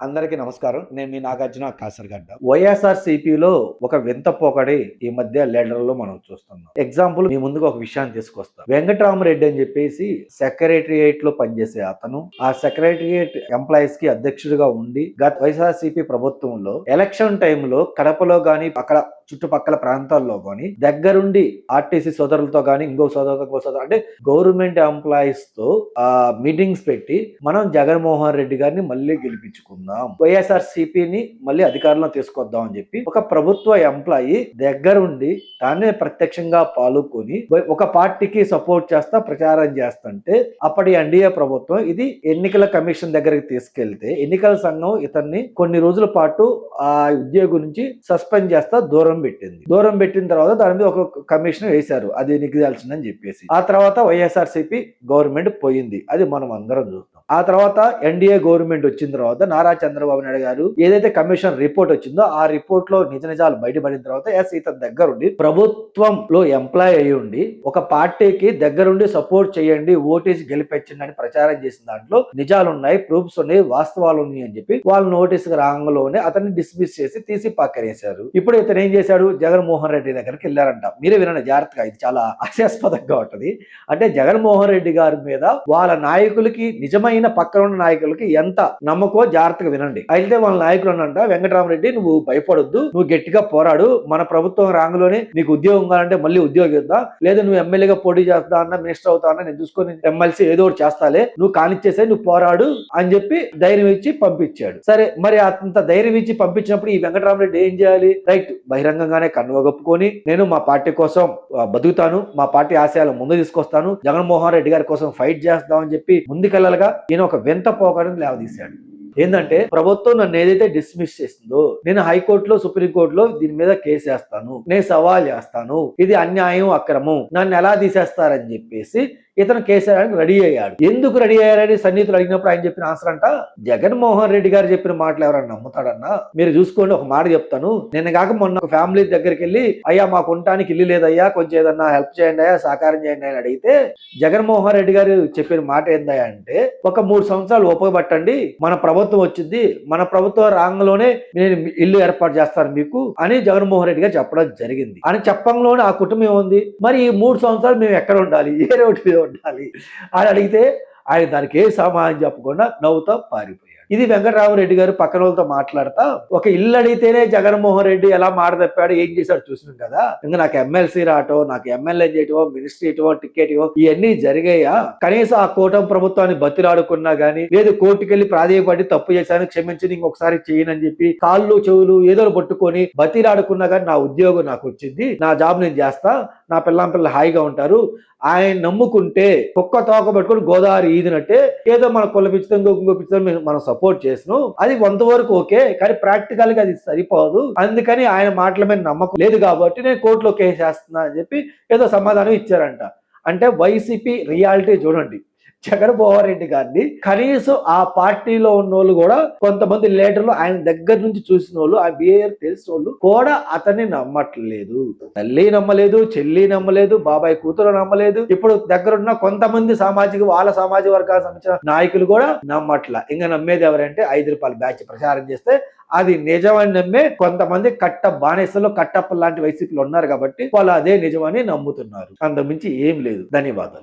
అందరికీ నమస్కారం. నేను మీ నాగార్జున కాసరగడ్డ. వైఎస్ఆర్‌సీపీలో ఒక వింత పోకడి ఈ మధ్య లీడర్‌లో మనం చూస్తున్నాం. ఎగ్జాంపుల్ మీ ముందుకు ఒక విషయాన్ని తీసుకొస్తా. వెంకట్రామరెడ్డి అని చెప్పేసి సెక్రటేరియట్‌లో పనిచేసే అతను, ఆ సెక్రటేరియట్ ఎంప్లాయీస్‌కి అధ్యక్షుడిగా ఉండి వైఎస్ఆర్‌సీపీ ప్రభుత్వంలో ఎలక్షన్ టైంలో కడపలో గాని అక్కడ చుట్టుపక్కల ప్రాంతాల్లో గాని దగ్గరుండి ఆర్టీసీ సోదరులతో గాని ఇంకో సోదరు అంటే గవర్నమెంట్ ఎంప్లాయీస్ తో మీటింగ్స్ పెట్టి మనం జగన్మోహన్ రెడ్డి గారిని మళ్ళీ గెలిపించుకుందాం, వైఎస్ఆర్‌సీపీని మళ్ళీ అధికారంలో తీసుకొద్దాం అని చెప్పి ఒక ప్రభుత్వ ఎంప్లాయీ దగ్గరుండి తానే ప్రత్యక్షంగా పాల్గొని ఒక పార్టీకి సపోర్ట్ చేస్తా ప్రచారం చేస్తుంటే అప్పటి ఎన్డీఏ ప్రభుత్వం ఇది ఎన్నికల కమిషన్ దగ్గరికి తీసుకెళ్తే ఎన్నికల సంఘం ఇతన్ని కొన్ని రోజుల పాటు ఆ ఉద్యోగం నుంచి సస్పెండ్ చేస్తా దూరం పెట్టిన తర్వాత దాని మీద ఒక కమిషన్ వేశారు, అది నిగ్గుదాల్సిందని చెప్పేసి. ఆ తర్వాత వైఎస్ఆర్‌సీపీ గవర్నమెంట్ పోయింది, అది మనం అందరం చూస్తాం. ఆ తర్వాత ఎన్డీఏ గవర్నమెంట్ వచ్చిన తర్వాత నారా చంద్రబాబు నాయుడు గారు ఏదైతే కమిషన్ రిపోర్ట్ వచ్చిందో ఆ రిపోర్ట్ లో నిజాలు బయటపడిన తర్వాత ఇతని దగ్గరుండి ప్రభుత్వంలో ఎంప్లాయ్ అయ్యి ఉండి ఒక పార్టీకి దగ్గరుండి సపోర్ట్ చేయండి, ఓటేసి గెలిపించండి అని ప్రచారం చేసిన దాంట్లో నిజాలు ఉన్నాయి, ప్రూఫ్స్ ఉన్నాయి, వాస్తవాలు ఉన్నాయి అని చెప్పి వాళ్ళు నోటీస్ రాంగలోనే అతన్ని డిస్మిస్ చేసి తీసి పక్కనేశారు. ఇప్పుడు ఇతను ఏం చేశాడు, జగన్మోహన్ రెడ్డి దగ్గరికి వెళ్ళారంట. మీరే వినండి జాగ్రత్తగా, ఇది చాలా హాస్యాస్పదంగా ఉంటది. అంటే జగన్మోహన్ రెడ్డి గారి మీద వాళ్ళ నాయకులకి నిజమైన పక్కన ఉన్న నాయకులకి ఎంత నమ్మకో జాగ్రత్తగా వినండి. అయితే వాళ్ళ నాయకులు అన్నంట, వెంకటరామరెడ్డి నువ్వు భయపడొద్దు, నువ్వు గట్టిగా పోరాడు, మన ప్రభుత్వం రాంగలోనే నీకు ఉద్యోగం కావాలంటే మళ్ళీ ఉద్యోగం ఇద్దాం, లేదా నువ్వు ఎమ్మెల్యేగా పోటీ చేస్తా అన్నా మినిస్టర్ అవుతా అన్నా నేను చూసుకొని ఎమ్మెల్సీ ఏదో ఒకటి చేస్తాలే, నువ్వు కానిచ్చేసే, నువ్వు పోరాడు అని చెప్పి ధైర్యం ఇచ్చి పంపించాడు. సరే, మరి అంత ధైర్యం ఇచ్చి పంపించినప్పుడు ఈ వెంకటరామరెడ్డి ఏం చేయాలి? రైట్, బహిరంగంగానే కన్నుగొప్పుకొని నేను మా పార్టీ కోసం బతుకుతాను, మా పార్టీ ఆశయాలు ముందు తీసుకొస్తాను, జగన్మోహన్ రెడ్డి గారి కోసం ఫైట్ చేస్తామని చెప్పి ముందుకెళ్ళగా ఈయన ఒక వింత పోకడని లేవదీశాడు. ఏంటంటే ప్రభుత్వం నన్ను ఏదైతే డిస్మిస్ చేసిందో నేను హైకోర్టులో సుప్రీంకోర్టులో దీని మీద కేసు వేస్తాను, నేను సవాల్ చేస్తాను, ఇది అన్యాయం అక్రమం, నన్ను ఎలా తీసేస్తారని చెప్పేసి ఇతను కేసీఆర్ రెడీ అయ్యాడు. ఎందుకు రెడీ అయ్యారని సన్నిహితులు అడిగినప్పుడు ఆయన చెప్పిన ఆన్సర్ అంట, జగన్మోహన్ రెడ్డి గారు చెప్పిన మాటలు ఎవరన్నా నమ్ముతాడన్నా? మీరు చూసుకోండి, ఒక మాట చెప్తాను, నేను కాక మొన్న ఒక ఫ్యామిలీ దగ్గరికి వెళ్ళి అయ్యా మాకు ఉండటానికి ఇల్లు లేదయ్యా, కొంచెం ఏదన్నా హెల్ప్ చేయండి అయ్యా, సహకారం చేయండి అని అడిగితే జగన్మోహన్ రెడ్డి గారు చెప్పిన మాట ఏందయ్యా అంటే, ఒక 3 సంవత్సరాలు ఉపయోగపట్టండి, మన ప్రభుత్వం వచ్చింది, మన ప్రభుత్వం రాంగలోనే నేను ఇల్లు ఏర్పాటు చేస్తాను మీకు అని జగన్మోహన్ రెడ్డి గారు చెప్పడం జరిగింది. అని చెప్పంలోనే ఆ కుటుంబం ఉంది, మరి ఈ 3 సంవత్సరాలు మేము ఎక్కడ ఉండాలి, ఏ రోడ్డు మీద ఉండాలి అని అడిగితే ఆయన దానికి ఏ సమాధానం చెప్పకుండా నవ్వుతా పారిపోయాడు. ఇది వెంకటరామరెడ్డి గారు పక్కన వాళ్ళతో మాట్లాడతా ఒక ఇల్లు అడిగితేనే జగన్మోహన్ రెడ్డి ఎలా మాట తప్పాడు, ఏం చేశాడు చూసినాం కదా. ఇంకా నాకు ఎమ్మెల్సీ రావటం, నాకు ఎమ్మెల్యే చేయటమో, మినిస్ట్రీ ఇటమో, టికెట్ ఇవో ఇవన్నీ జరిగాయా? కనీసం ఆ కూటమి ప్రభుత్వాన్ని బతిలాడుకున్నా గానీ, లేదు కోర్టుకెళ్లి ప్రాధేయపడి తప్పు చేశాను క్షమించి ఇంకొకసారి చేయనని చెప్పి కాళ్ళు చెవులు ఏదో పట్టుకొని బతిలాడుకున్నా కానీ నా ఉద్యోగం నాకు వచ్చింది, నా జాబ్ నేను చేస్తా, నా పిల్లలు హాయిగా ఉంటారు, ఆయన నమ్ముకుంటే కుక్క తోక పట్టుకొని గోదావరి ఈదినట్టే ఏదో మన కులపిస్తాం ఇంకొక మనం సపోర్ట్ చేసినాం, అది కొంతవరకు ఓకే, కానీ ప్రాక్టికల్ గా అది సరిపోదు, అందుకని ఆయన మాటల మీద నమ్మకం లేదు కాబట్టి నేను కోర్టులో కేసు వేస్తున్నా అని చెప్పి ఏదో సమాధానం ఇచ్చారంట. అంటే వైసీపీ రియాలిటీ చూడండి, జగన్మోహన్ రెడ్డి గారిని కనీసం ఆ పార్టీలో ఉన్న వాళ్ళు కూడా కొంతమంది లీడర్లు ఆయన దగ్గర నుంచి చూసిన వాళ్ళు, ఆ బిహేవియర్ తెలిసిన వాళ్ళు కూడా అతన్ని నమ్మట్లేదు. తల్లి నమ్మలేదు, చెల్లి నమ్మలేదు, బాబాయ్ కూతురు నమ్మలేదు, ఇప్పుడు దగ్గరున్న కొంతమంది వాళ్ళ సామాజిక వర్గాలకు సంబంధించిన నాయకులు కూడా నమ్మట్ల. ఇంకా నమ్మేది ఎవరంటే 5 రూపాయల బ్యాచ్ ప్రచారం చేస్తే అది నిజమని నమ్మే కొంతమంది కట్ట బానిసలు కట్టప్ప లాంటి వైసీపీలు ఉన్నారు కాబట్టి వాళ్ళు అదే నిజమని నమ్ముతున్నారు. అంతకుమించి ఏం లేదు. ధన్యవాదాలు.